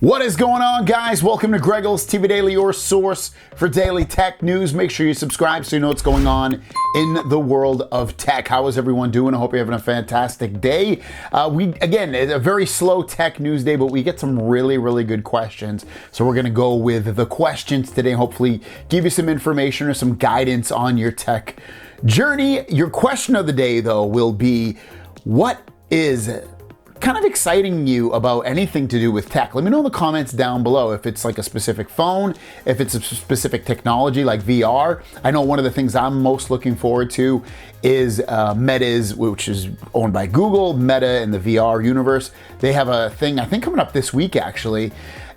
What is going on, guys? Welcome to Greggles TV Daily, your source for daily tech news. Make sure you subscribe so you know what's going on in the world of tech. How is everyone doing? I hope you're having a fantastic day. Again, it's a very slow tech news day, but we get some really good questions. So we're going to go with the questions today, hopefully give you some information or some guidance on your tech journey. Your question of the day, though, will be, what is kind of exciting you about anything to do with tech? Let me know in the comments down below if it's like a specific phone, if it's a specific technology like VR. I know one of the things I'm most looking forward to is Meta's, which is owned by Google, Meta in the VR universe. They have a thing, I think, coming up this week actually,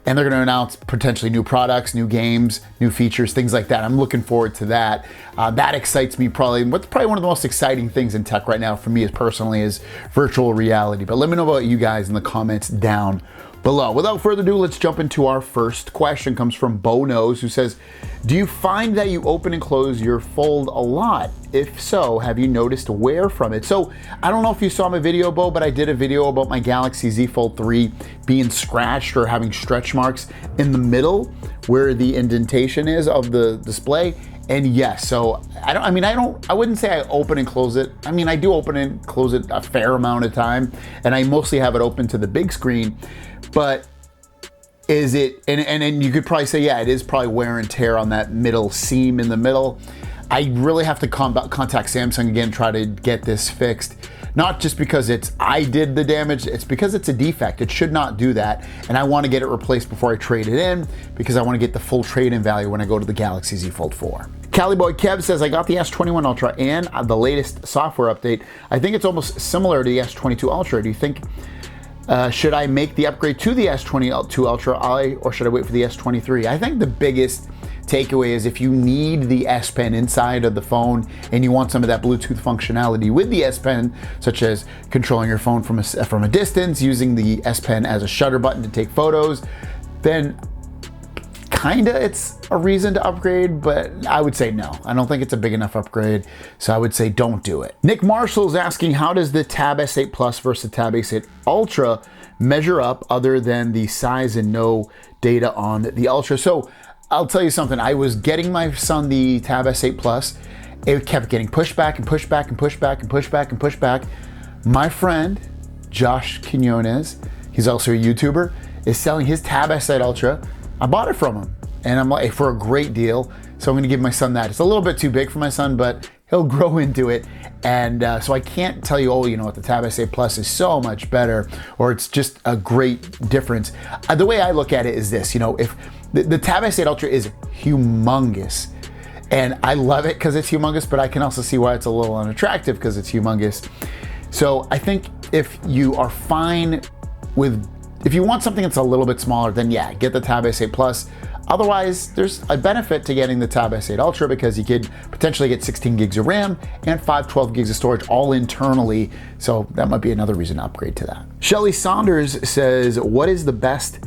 and they're going to announce potentially new products, new games, new features, things like that. I'm looking forward to that. That excites me probably. What's probably one of the most exciting things in tech right now for me personally is virtual reality. But let me know about you guys in the comments down below. Without further ado, let's jump into our first question. Comes from Bo Knows, who says, do you find that you open and close your fold a lot? If so, have you noticed wear from it? So I don't know if you saw my video, Bo, but I did a video about my Galaxy Z Fold 3 being scratched or having stretch marks in the middle where the indentation is of the display. And yes, so I wouldn't say I open and close it. I mean, I do open and close it a fair amount of time, and I mostly have it open to the big screen. But is it, and you could probably say, yeah, it is probably wear and tear on that middle seam in the middle. I really have to contact Samsung again, try to get this fixed. Not just because I did the damage, it's because it's a defect. It should not do that. And I want to get it replaced before I trade it in, because I want to get the full trade-in value when I go to the Galaxy Z Fold 4. Caliboy Kev says, I got the S21 Ultra and the latest software update. I think it's almost similar to the S22 Ultra. Do you think, should I make the upgrade to the S22 Ultra or should I wait for the S23? I think the biggest takeaway is if you need the S Pen inside of the phone and you want some of that Bluetooth functionality with the S Pen, such as controlling your phone from a distance, using the S Pen as a shutter button to take photos, then kinda it's a reason to upgrade, but I would say no. I don't think it's a big enough upgrade, so I would say don't do it. Nick Marshall is asking, how does the Tab S8 Plus versus the Tab S8 Ultra measure up other than the size and no data on the Ultra? So I'll tell you something, I was getting my son the Tab S8 Plus. It kept getting pushed back and pushed back and pushed back and pushed back and pushed back. My friend, Josh Quinones, he's also a YouTuber, is selling his Tab S8 Ultra. I bought it from him, and I'm like, for a great deal. So I'm gonna give my son that. It's a little bit too big for my son, but he'll grow into it. And so I can't tell you, oh, you know what, the Tab S8 Plus is so much better, or it's just a great difference. The way I look at it is this, you know, if the Tab S8 Ultra is humongous, and I love it because it's humongous, but I can also see why it's a little unattractive because it's humongous. So I think if you are fine with, if you want something that's a little bit smaller, then yeah, get the Tab S8 Plus. Otherwise, there's a benefit to getting the Tab S8 Ultra because you could potentially get 16 gigs of RAM and 512 gigs of storage all internally. So that might be another reason to upgrade to that. Shelly Saunders says, what is the best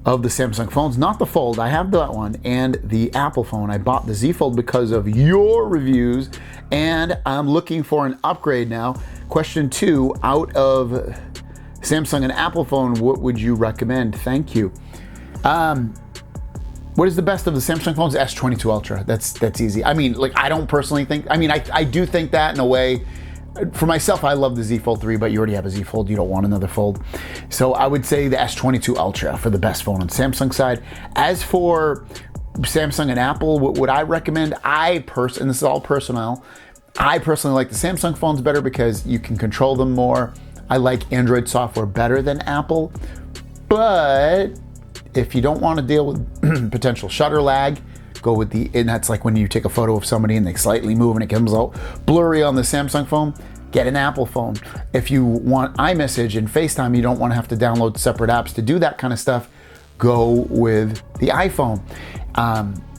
of the Samsung phones? Not the Fold, I have that one, and the Apple phone. I bought the Z Fold because of your reviews, and I'm looking for an upgrade now. Question 2, out of Samsung and Apple phone, what would you recommend? Thank you. What is the best of the Samsung phones? S22 Ultra. That's easy. I mean, like, I don't personally think, I mean, I do think that in a way. For myself, I love the Z Fold 3, but you already have a Z Fold. You don't want another Fold. So I would say the S22 Ultra for the best phone on Samsung side. As for Samsung and Apple, what would I recommend? And this is all personal, I personally like the Samsung phones better because you can control them more. I like Android software better than Apple, but if you don't want to deal with potential shutter lag, go with and that's like when you take a photo of somebody and they slightly move and it comes out blurry on the Samsung phone, get an Apple phone. If you want iMessage and FaceTime, you don't want to have to download separate apps to do that kind of stuff, go with the iPhone.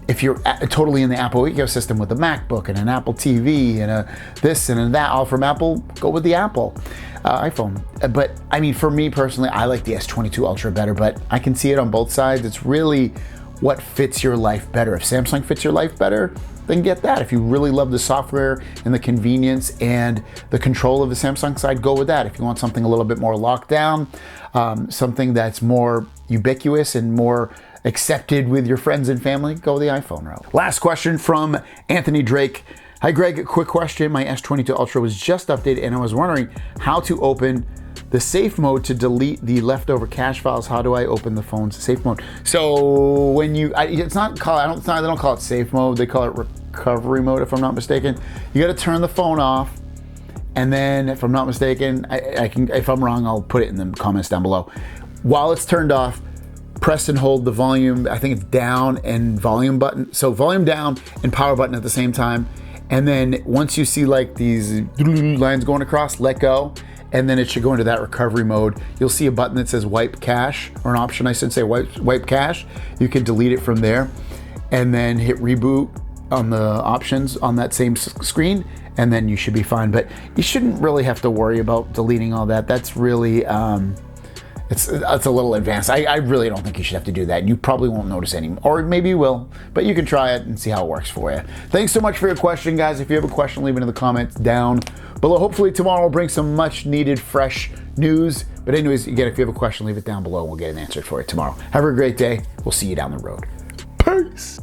If you're totally in the Apple ecosystem with a MacBook and an Apple TV and a this and a that all from Apple, go with the Apple iPhone. But I mean, for me personally, I like the S22 Ultra better, but I can see it on both sides. It's really what fits your life better. If Samsung fits your life better, then get that. If you really love the software and the convenience and the control of the Samsung side, go with that. If you want something a little bit more locked down, something that's more ubiquitous and more accepted with your friends and family, go the iPhone route. Last question from Anthony Drake. Hi Greg, quick question. My S22 Ultra was just updated and I was wondering how to open the safe mode to delete the leftover cache files. How do I open the phone's safe mode? So when you, it's not called, they don't call it safe mode, they call it recovery mode if I'm not mistaken. You gotta turn the phone off, and then if I'm not mistaken, I can, if I'm wrong, I'll put it in the comments down below. While it's turned off, press and hold the volume, I think it's down and volume button. So volume down and power button at the same time. And then once you see like these lines going across, let go. And then it should go into that recovery mode. You'll see a button that says wipe cache, or an option I should say, wipe cache. You can delete it from there and then hit reboot on the options on that same screen, and then you should be fine. But you shouldn't really have to worry about deleting all that. That's really, it's a little advanced. I really don't think you should have to do that. You probably won't notice any, or maybe you will, but you can try it and see how it works for you. Thanks so much for your question, guys. If you have a question, leave it in the comments down below. Hopefully tomorrow will bring some much needed fresh news. But anyways, again, if you have a question, leave it down below and we'll get it answered for you tomorrow. Have a great day. We'll see you down the road. Peace.